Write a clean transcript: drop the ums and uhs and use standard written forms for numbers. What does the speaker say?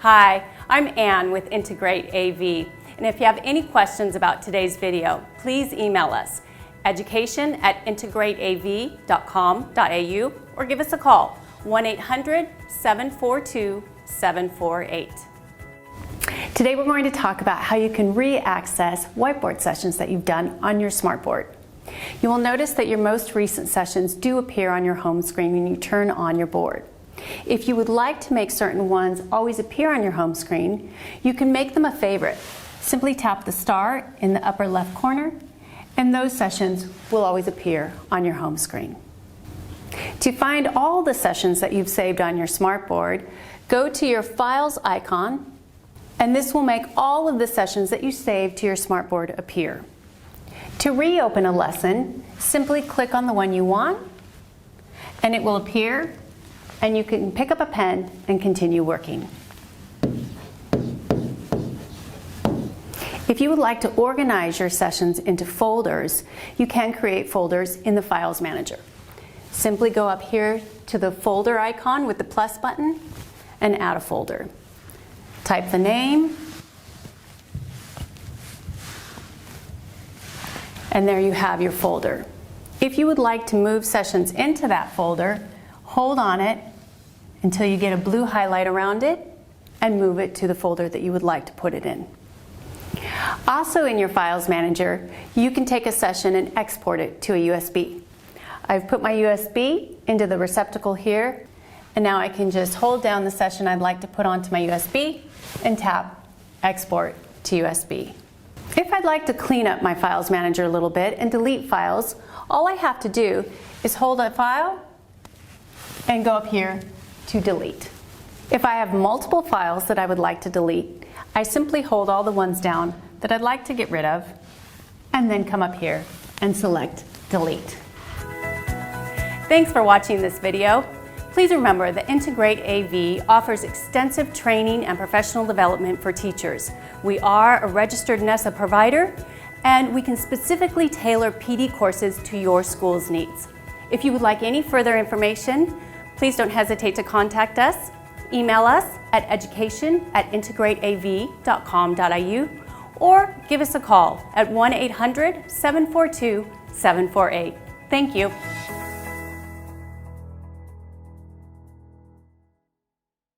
Hi, I'm Ann with Integrate AV, and if you have any questions about today's video, please email us education@integrateav.com.au or give us a call 1-800-742-748. Today we're going to talk about how you can re-access whiteboard sessions that you've done on your SMARTBoard. You will notice that your most recent sessions do appear on your home screen when you turn on your board. If you would like to make certain ones always appear on your home screen, you can make them a favorite. Simply tap the star in the upper left corner, and those sessions will always appear on your home screen. To find all the sessions that you've saved on your SMARTBoard, go to your Files icon, and this will make all of the sessions that you saved to your SMARTBoard appear. To reopen a lesson, simply click on the one you want, and it will appear, and you can pick up a pen and continue working. If you would like to organize your sessions into folders, you can create folders in the Files Manager. Simply go up here to the folder icon with the plus button and add a folder. Type the name, and there you have your folder. If you would like to move sessions into that folder, hold on it until you get a blue highlight around it and move it to the folder that you would like to put it in. Also in your Files Manager, you can take a session and export it to a USB. I've put my USB into the receptacle here, and now I can just hold down the session I'd like to put onto my USB and tap Export to USB. If I'd like to clean up my Files Manager a little bit and delete files, all I have to do is hold a file and go up here to delete. If I have multiple files that I would like to delete, I simply hold all the ones down that I'd like to get rid of and then come up here and select Delete. Thanks for watching this video. Please remember that Integrate AV offers extensive training and professional development for teachers. We are a registered NESA provider, and we can specifically tailor PD courses to your school's needs. If you would like any further information, please don't hesitate to contact us. Email us at education@integrateav.com.au or give us a call at 1-800-742-748. Thank you.